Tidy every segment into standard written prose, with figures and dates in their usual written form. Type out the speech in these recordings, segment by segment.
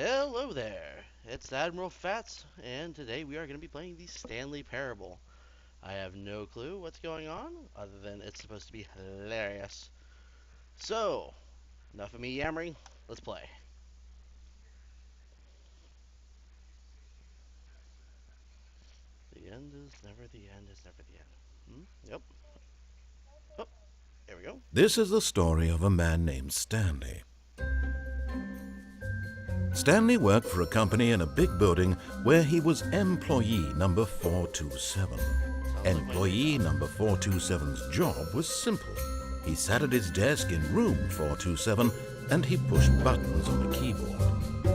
Hello there, it's Admiral Fats, and today we are going to be playing the Stanley Parable. I have no clue what's going on, other than it's supposed to be hilarious. So, enough of me yammering, let's play. The end is never the end is never the end. Yep. Oh, there we go. This is the story of a man named Stanley. Stanley worked for a company in a big building where he was employee number 427. Employee number 427's job was simple. He sat at his desk in room 427 and he pushed buttons on the keyboard.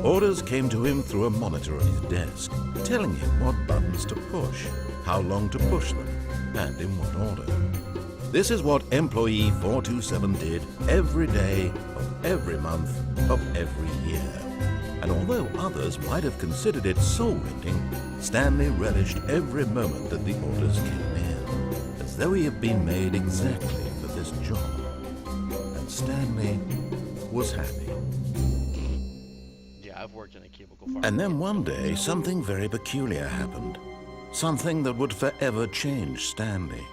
Orders came to him through a monitor on his desk, telling him what buttons to push, how long to push them, and in what order. This is what employee 427 did every day of every month of every year. And although others might have considered it soul-rending, Stanley relished every moment that the orders came in, as though he had been made exactly for this job. And Stanley was happy. Yeah, I've worked in a cubicle farm. And then one day, something very peculiar happened. Something that would forever change Stanley.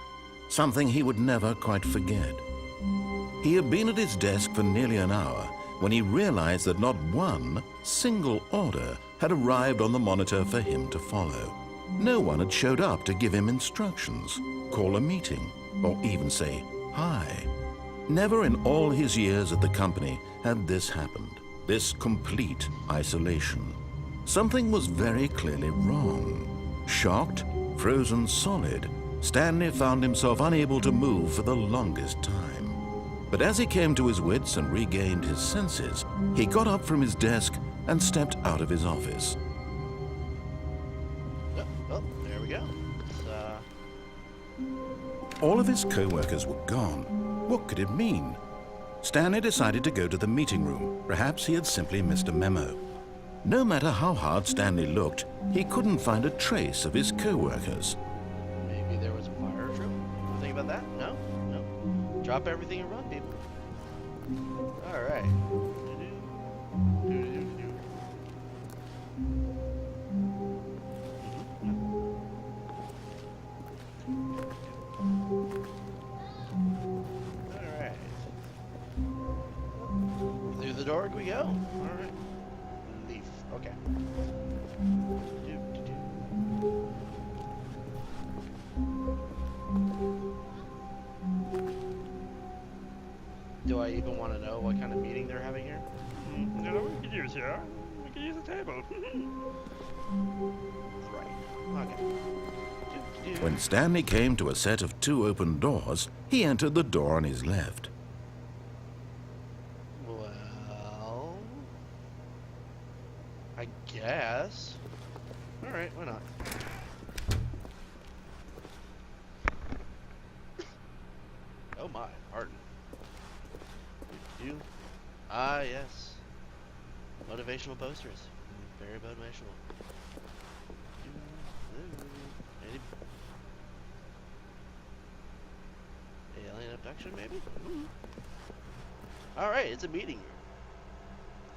Something he would never quite forget. He had been at his desk for nearly an hour when he realized that not one single order had arrived on the monitor for him to follow. No one had showed up to give him instructions, call a meeting, or even say hi. Never in all his years at the company had this happened, this complete isolation. Something was very clearly wrong. Shocked, frozen solid, Stanley found himself unable to move for the longest time. But as he came to his wits and regained his senses, he got up from his desk and stepped out of his office. Oh, there we go. All of his co-workers were gone. What could it mean? Stanley decided to go to the meeting room. Perhaps he had simply missed a memo. No matter how hard Stanley looked, he couldn't find a trace of his co-workers. Maybe there was a fire drill? Think about that? No? No? Drop everything and run, people. Alright. Alright. Through the door we go? Alright. Leaf. Okay. Do I even want to know what kind of meeting they're having here? You know what we could use here? We could use a table. Right. Okay. When Stanley came to a set of two open doors, he entered the door on his left. Well, I guess. Alright, why not? Oh my, pardon. You? Ah, yes. Motivational posters. Very motivational. Alien abduction, maybe? Alright, it's a meeting room.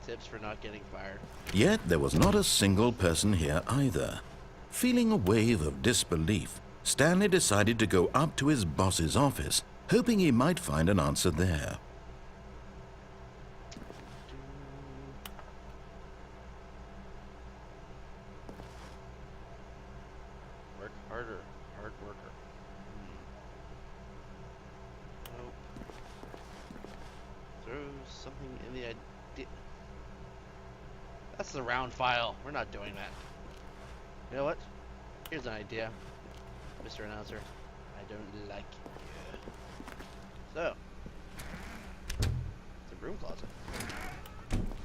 Tips for not getting fired. Yet there was not a single person here either. Feeling a wave of disbelief, Stanley decided to go up to his boss's office, hoping he might find an answer there. Work harder. Hard worker. Nope. Throw something in the idea. That's the round file. We're not doing that. You know what? Here's an idea, Mr. Announcer. I don't like you. So, it's a broom closet.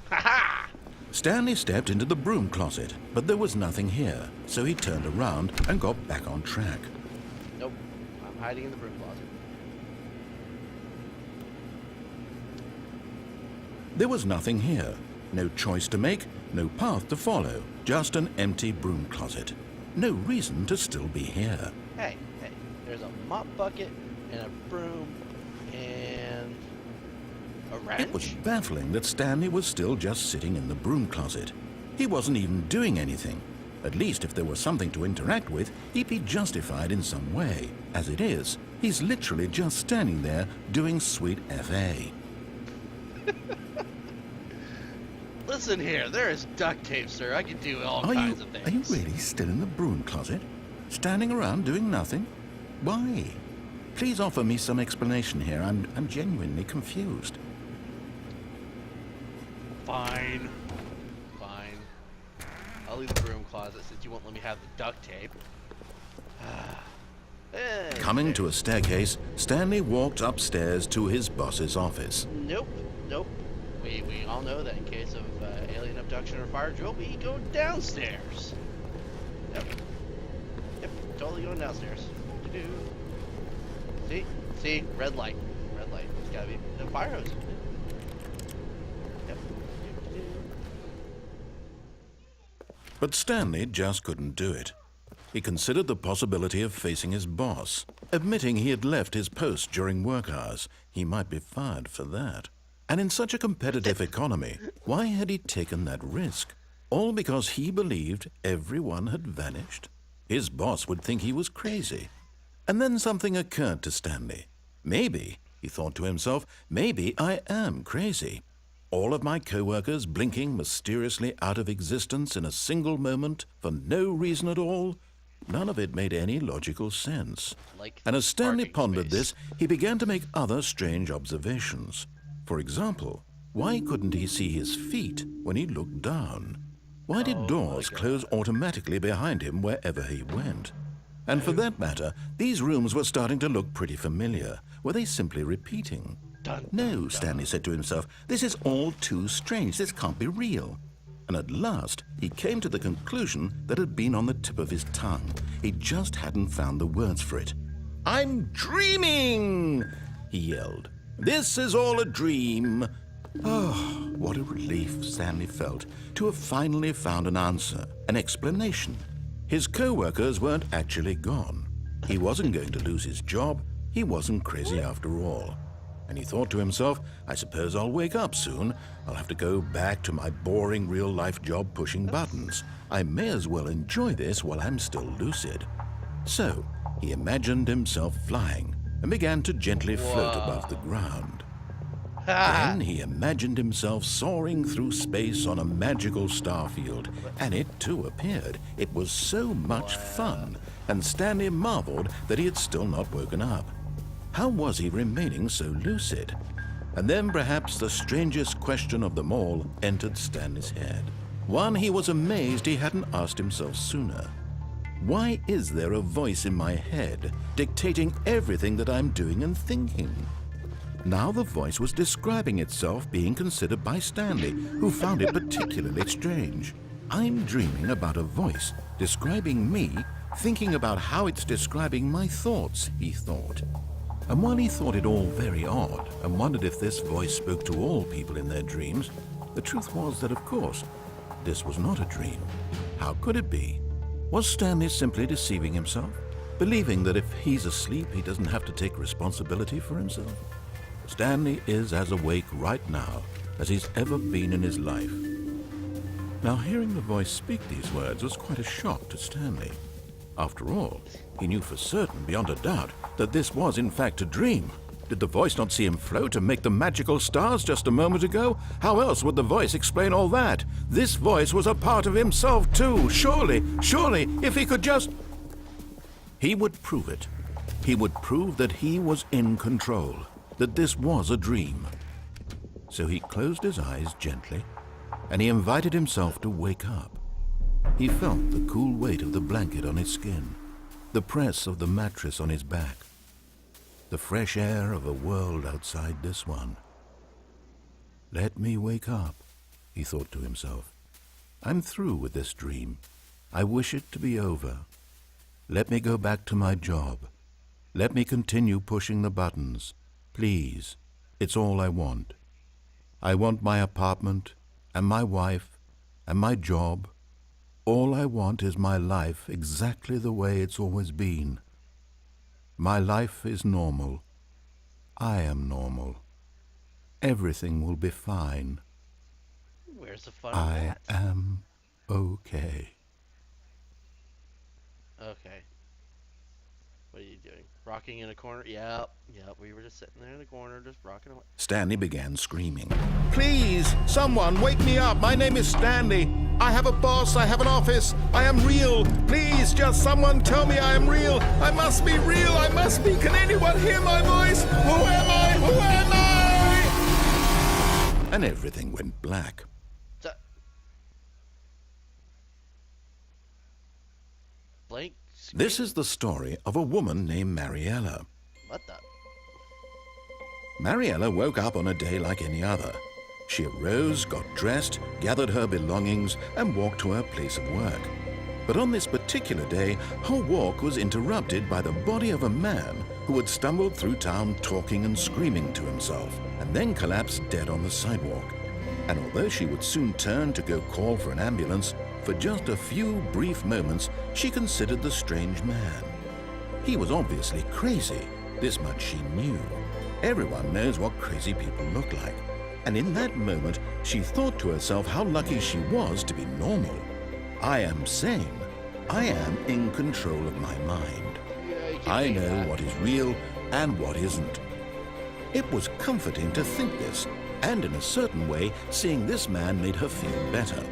Ha-ha! Stanley stepped into the broom closet, but there was nothing here, so he turned around and got back on track. Nope. I'm hiding in the broom closet. There was nothing here. No choice to make, no path to follow, just an empty broom closet. No reason to still be here. Hey, there's a mop bucket and a broom and a wrench? It was baffling that Stanley was still just sitting in the broom closet. He wasn't even doing anything. At least if there was something to interact with, he'd be justified in some way. As it is, he's literally just standing there doing sweet FA. Listen here, there is duct tape, sir. I can do all kinds of things. Are you really still in the broom closet? Standing around doing nothing? Why? Please offer me some explanation here. I'm genuinely confused. Fine. Fine. I'll leave the broom closet since you won't let me have the duct tape. Hey, Coming to a staircase, Stanley walked upstairs to his boss's office. Nope. We all know that in case of alien abduction or fire drill, we go downstairs. Yep, totally going downstairs. See, red light. It's gotta be a fire hose. Yep. But Stanley just couldn't do it. He considered the possibility of facing his boss. Admitting he had left his post during work hours, he might be fired for that. And in such a competitive economy, why had he taken that risk? All because he believed everyone had vanished? His boss would think he was crazy. And then something occurred to Stanley. Maybe, he thought to himself, maybe I am crazy. All of my co-workers blinking mysteriously out of existence in a single moment for no reason at all? None of it made any logical sense. And as Stanley pondered this, he began to make other strange observations. For example, why couldn't he see his feet when he looked down? Why did doors close automatically behind him wherever he went? And for that matter, these rooms were starting to look pretty familiar. Were they simply repeating? No, Stanley said to himself, this is all too strange. This can't be real. And at last, he came to the conclusion that had been on the tip of his tongue. He just hadn't found the words for it. I'm dreaming, he yelled. This is all a dream. Oh, what a relief Stanley felt to have finally found an answer, an explanation. His co-workers weren't actually gone. He wasn't going to lose his job. He wasn't crazy after all. And he thought to himself, I suppose I'll wake up soon. I'll have to go back to my boring real-life job pushing buttons. I may as well enjoy this while I'm still lucid. So he imagined himself flying and began to gently float above the ground. Then he imagined himself soaring through space on a magical starfield, and it too appeared. It was so much fun, and Stanley marveled that he had still not woken up. How was he remaining so lucid? And then perhaps the strangest question of them all entered Stanley's head. One he was amazed he hadn't asked himself sooner. Why is there a voice in my head dictating everything that I'm doing and thinking? Now the voice was describing itself being considered by Stanley, who found it particularly strange. I'm dreaming about a voice describing me, thinking about how it's describing my thoughts, he thought. And while he thought it all very odd and wondered if this voice spoke to all people in their dreams, the truth was that, of course, this was not a dream. How could it be? Was Stanley simply deceiving himself, believing that if he's asleep, he doesn't have to take responsibility for himself? Stanley is as awake right now as he's ever been in his life. Now, hearing the voice speak these words was quite a shock to Stanley. After all, he knew for certain, beyond a doubt, that this was in fact a dream. Did the voice not see him float and make the magical stars just a moment ago? How else would the voice explain all that? This voice was a part of himself too. Surely, if he could just... He would prove it. He would prove that he was in control, that this was a dream. So he closed his eyes gently, and he invited himself to wake up. He felt the cool weight of the blanket on his skin, the press of the mattress on his back, the fresh air of a world outside this one. Let me wake up, he thought to himself. I'm through with this dream. I wish it to be over. Let me go back to my job. Let me continue pushing the buttons. Please, it's all I want. I want my apartment and my wife and my job. All I want is my life exactly the way it's always been. My life is normal. I am normal. Everything will be fine. Where's the fun in I that? am okay. Okay. What are you doing? Rocking in a corner? Yep. We were just sitting there in the corner, just rocking away. Stanley began screaming. Please, someone, wake me up. My name is Stanley. I have a boss. I have an office. I am real. Please, just someone tell me I am real. I must be real. I must be. Can anyone hear my voice? Who am I? Who am I? And everything went black. Blank. This is the story of a woman named Mariella. What the? Mariella woke up on a day like any other. She arose, got dressed, gathered her belongings, and walked to her place of work. But on this particular day, her walk was interrupted by the body of a man who had stumbled through town talking and screaming to himself, and then collapsed dead on the sidewalk. And although she would soon turn to go call for an ambulance, for just a few brief moments, she considered the strange man. He was obviously crazy. This much she knew. Everyone knows what crazy people look like. And in that moment, she thought to herself how lucky she was to be normal. I am sane. I am in control of my mind. I know what is real and what isn't. It was comforting to think this, and in a certain way, seeing this man made her feel better.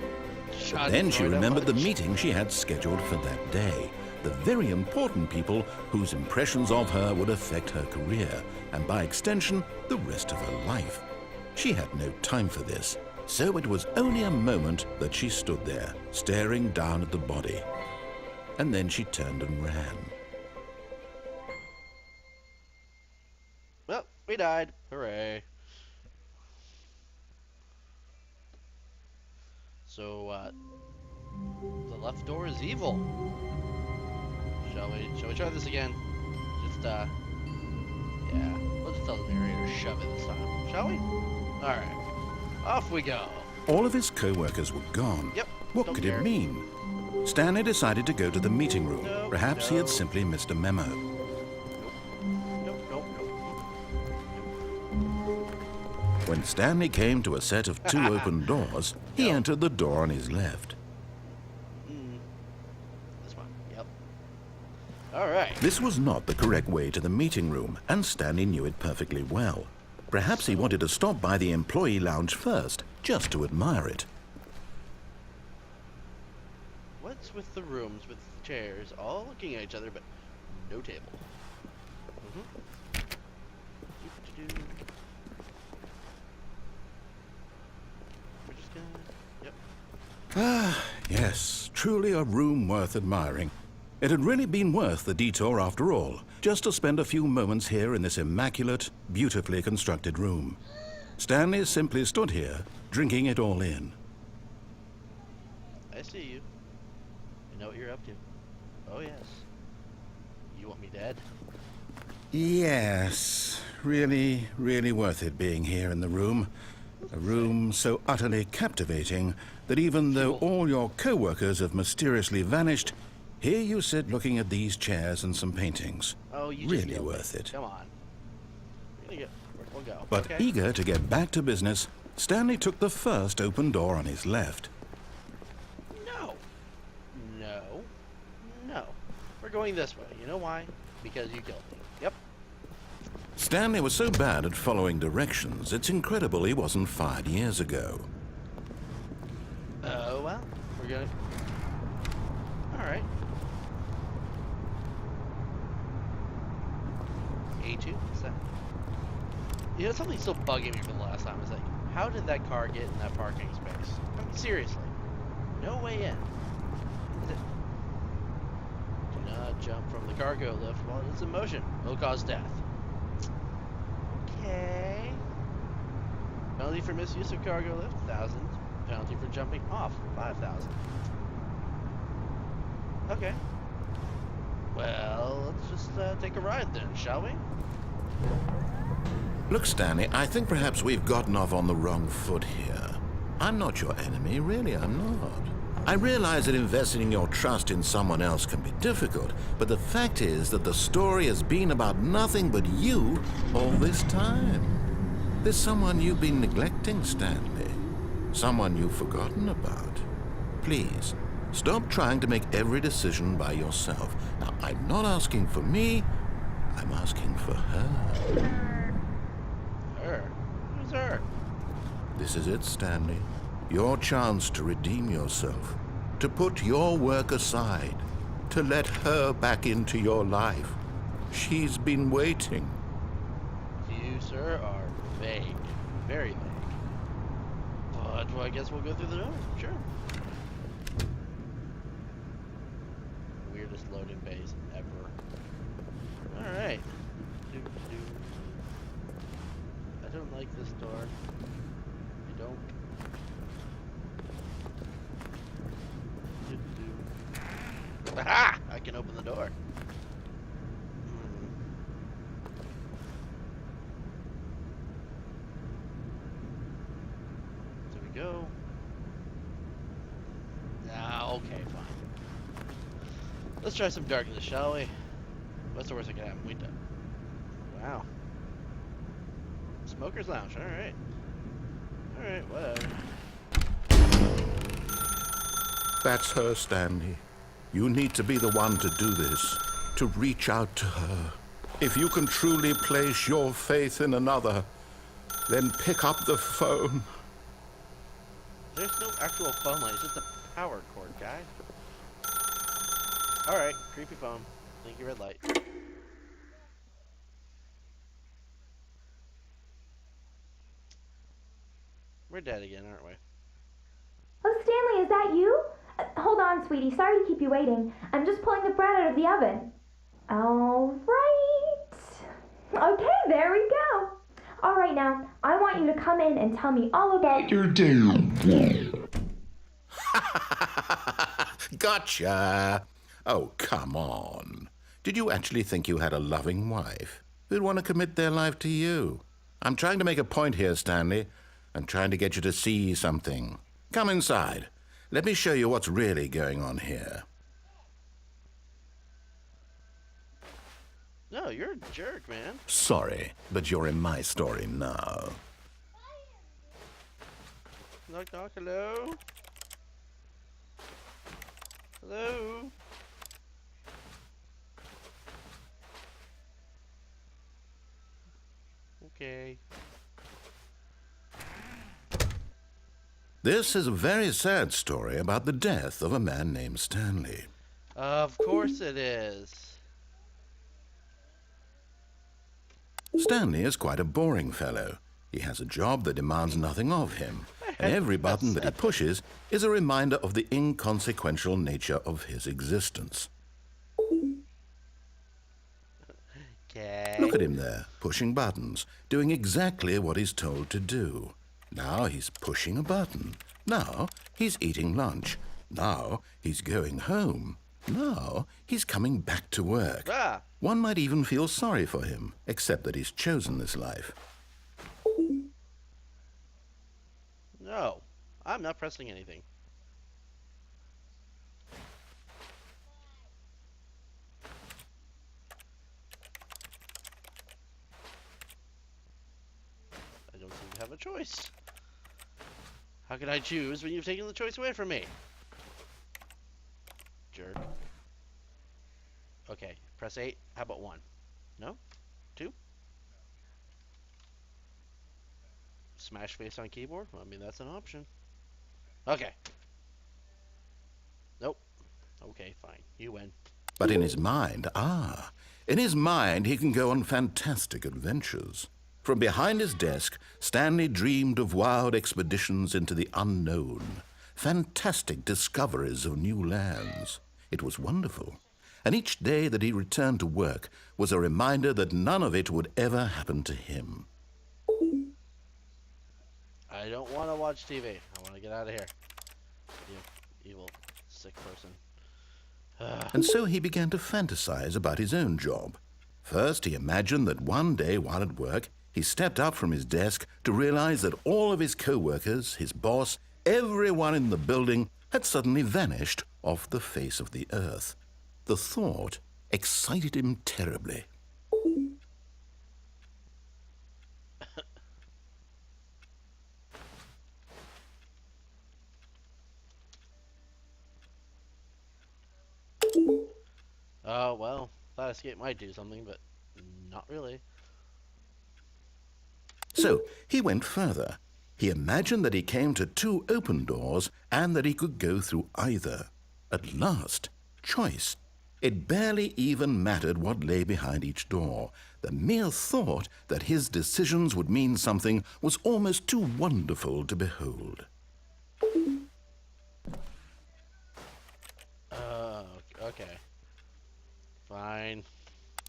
Then she remembered the meeting she had scheduled for that day. The very important people whose impressions of her would affect her career, and by extension, the rest of her life. She had no time for this, so it was only a moment that she stood there, staring down at the body. And then she turned and ran. Well, we died. Hooray. So, the left door is evil. Shall we try this again? Just, yeah. We'll just tell the narrator to shove it this time. Shall we? Alright. Off we go. All of his co-workers were gone. Yep. What don't could care. it mean? Stanley decided to go to the meeting room. No, Perhaps he no. had simply missed a memo. Nope. When Stanley came to a set of two open doors, he entered the door on his left. This one. Yep. Alright. This was not the correct way to the meeting room, and Stanley knew it perfectly well. Perhaps he wanted to stop by the employee lounge first, just to admire it. What's with the rooms with the chairs all looking at each other, but no table? Doo-doo-doo. We're just gonna... Yep. Ah, yes, truly a room worth admiring. It had really been worth the detour after all, just to spend a few moments here in this immaculate, beautifully constructed room. Stanley simply stood here, drinking it all in. I see you. I know what you're up to. Oh, yes. You want me dead? Yes, really, really worth it being here in the room. A room so utterly captivating that even though all your co-workers have mysteriously vanished, here you sit looking at these chairs and some paintings. Oh, you just Really killed me. worth it. Come on. We'll go. But okay. eager to get back to business, Stanley took the first open door on his left. No. We're going this way. You know why? Because you killed me. Yep. Stanley was so bad at following directions, it's incredible he wasn't fired years ago. Oh, well. We're gonna... Alright. A2? What's that? You know, something's still bugging me from the last time. It's like, how did that car get in that parking space? I mean, seriously. No way in. Is it... Do not jump from the cargo lift while it's in motion. Will cause death. Okay. Penalty for misuse of cargo lift, 1,000. Penalty for jumping off, 5,000. Okay. Well, let's just take a ride then, shall we? Look, Stanley, I think perhaps we've gotten off on the wrong foot here. I'm not your enemy, really, I'm not. I realize that investing your trust in someone else can be difficult, but the fact is that the story has been about nothing but you all this time. There's someone you've been neglecting, Stanley. Someone you've forgotten about. Please, stop trying to make every decision by yourself. Now, I'm not asking for me, I'm asking for her. Her? Who's her? This is it, Stanley. Your chance to redeem yourself, to put your work aside, to let her back into your life. She's been waiting. You, sir, are vague. Very vague. But, well, I guess we'll go through the door. Sure. Weirdest loading bays ever. Alright. I don't like this door. I don't. Aha! I can open the door. There we go. Ah, okay, fine. Let's try some darkness, shall we? What's the worst that can happen? We done. Wow. Smoker's lounge. Alright. Alright, whatever. That's her, Stanley. You need to be the one to do this, to reach out to her. If you can truly place your faith in another, then pick up the phone. There's no actual phone line. It's just a power cord, guy. Alright, creepy phone. Thank you, red light. We're dead again, aren't we? Oh, Stanley, is that you? Hold on, sweetie. Sorry to keep you waiting. I'm just pulling the bread out of the oven. All right. Okay, there we go. All right, now, I want you to come in and tell me all about your day. Gotcha. Oh, come on. Did you actually think you had a loving wife who'd want to commit their life to you? I'm trying to make a point here, Stanley. I'm trying to get you to see something. Come inside. Let me show you what's really going on here. No, you're a jerk, man. Sorry, but you're in my story now. Knock, knock, hello? Hello? Okay. This is a very sad story about the death of a man named Stanley. Of course it is. Stanley is quite a boring fellow. He has a job that demands nothing of him, and every button that he pushes is a reminder of the inconsequential nature of his existence. Okay. Look at him there, pushing buttons, doing exactly what he's told to do. Now he's pushing a button. Now he's eating lunch. Now he's going home. Now he's coming back to work. Ah! One might even feel sorry for him, except that he's chosen this life. No, I'm not pressing anything. I don't seem to have a choice. How can I choose when you've taken the choice away from me? Jerk. Okay, press 8. How about 1? No? 2? Smash face on keyboard? Well, I mean, that's an option. Okay. Nope. Okay, fine. You win. But in his mind, in his mind he can go on fantastic adventures. From behind his desk, Stanley dreamed of wild expeditions into the unknown, fantastic discoveries of new lands. It was wonderful. And each day that he returned to work was a reminder that none of it would ever happen to him. I don't want to watch TV. I want to get out of here. You evil, sick person. And so he began to fantasize about his own job. First, he imagined that one day while at work, he stepped up from his desk to realize that all of his co-workers, his boss, everyone in the building had suddenly vanished off the face of the earth. The thought excited him terribly. Oh, well, that escape might do something, but not really. So he went further. He imagined that he came to two open doors and that he could go through either. At last, choice. It barely even mattered what lay behind each door. The mere thought that his decisions would mean something was almost too wonderful to behold. Okay. Fine.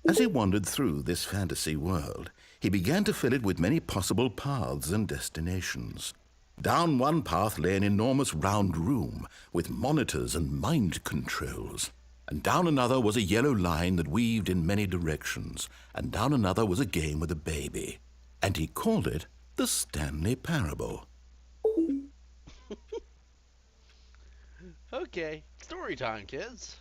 As he wandered through this fantasy world, he began to fill it with many possible paths and destinations. Down one path lay an enormous round room with monitors and mind controls. And down another was a yellow line that weaved in many directions. And down another was a game with a baby. And he called it the Stanley Parable. Okay. Story time, kids.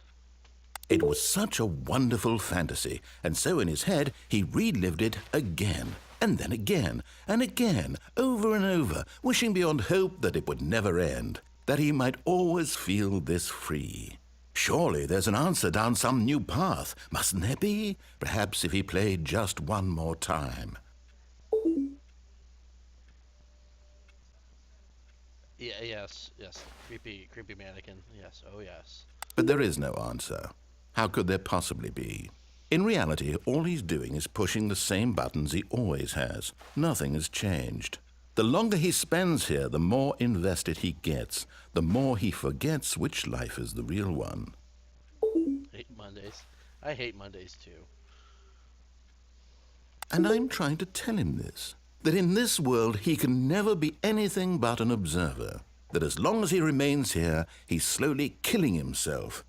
It was such a wonderful fantasy, and so in his head he relived it again, and then again, and again, over and over, wishing beyond hope that it would never end, that he might always feel this free. Surely there's an answer down some new path, mustn't there be? Perhaps if he played just one more time. Yeah, yes. Creepy mannequin. Yes, oh yes. But there is no answer. How could there possibly be? In reality, all he's doing is pushing the same buttons he always has. Nothing has changed. The longer he spends here, the more invested he gets, the more he forgets which life is the real one. Hate Mondays. I hate Mondays too. And I'm trying to tell him this, that in this world he can never be anything but an observer, that as long as he remains here, he's slowly killing himself.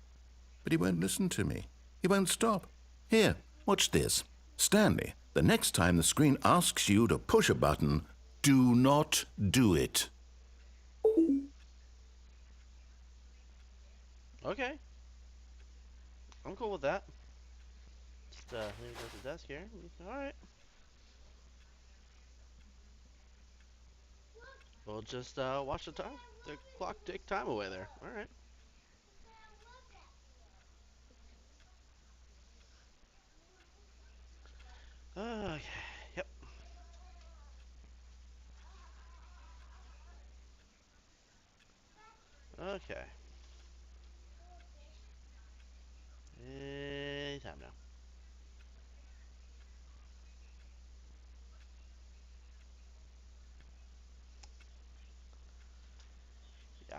But he won't listen to me. He won't stop. Here, watch this. Stanley, the next time the screen asks you to push a button, do not do it. Okay. I'm cool with that. Just, let me go to the desk here. Alright. We'll just, watch the clock take time away there. Alright. Okay. Yep. Okay. Time now. Yeah.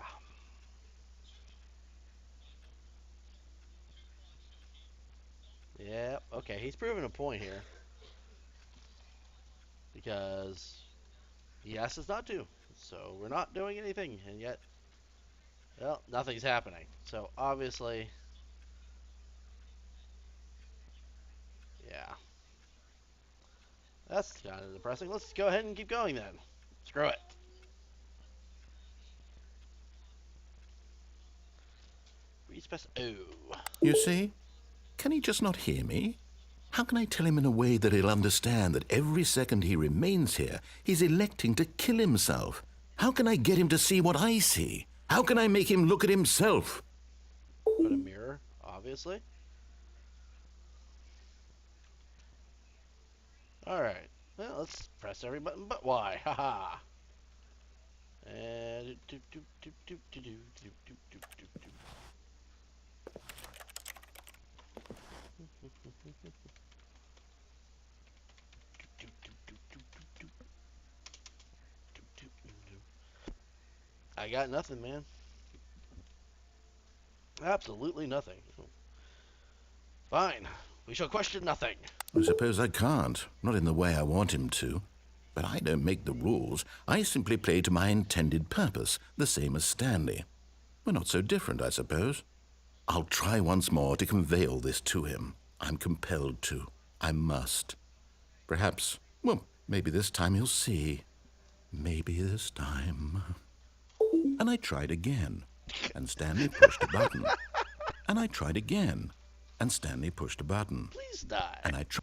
Yep. Okay, he's proving a point here. Because he asked us not to. So we're not doing anything, and yet, well, nothing's happening. So obviously, yeah. That's kind of depressing. Let's go ahead and keep going then. Screw it. Please press O. You see? Can he just not hear me? How can I tell him in a way that he'll understand that every second he remains here, he's electing to kill himself? How can I get him to see what I see? How can I make him look at himself? Put a mirror, obviously. Alright. Well, let's press every button but Y. Haha. And I got nothing, man. Absolutely nothing. Fine. We shall question nothing. I suppose I can't, not in the way I want him to. But I don't make the rules. I simply play to my intended purpose, the same as Stanley. We're not so different, I suppose. I'll try once more to convey all this to him. I'm compelled to. I must. Perhaps, well, maybe this time he'll see. Maybe this time. And I tried again, and Stanley pushed a button. And I tried again, and Stanley pushed a button. Please die. And I tried.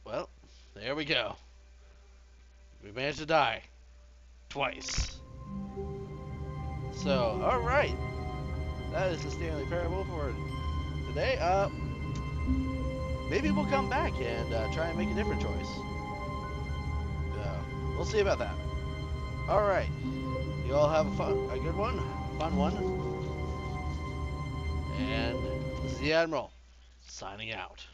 Well, there we go. We managed to die. Twice. So, alright. That is the Stanley Parable for today. Maybe we'll come back and try and make a different choice. We'll see about that. Alright. You all have a good one. Fun one. And this is the Admiral, signing out.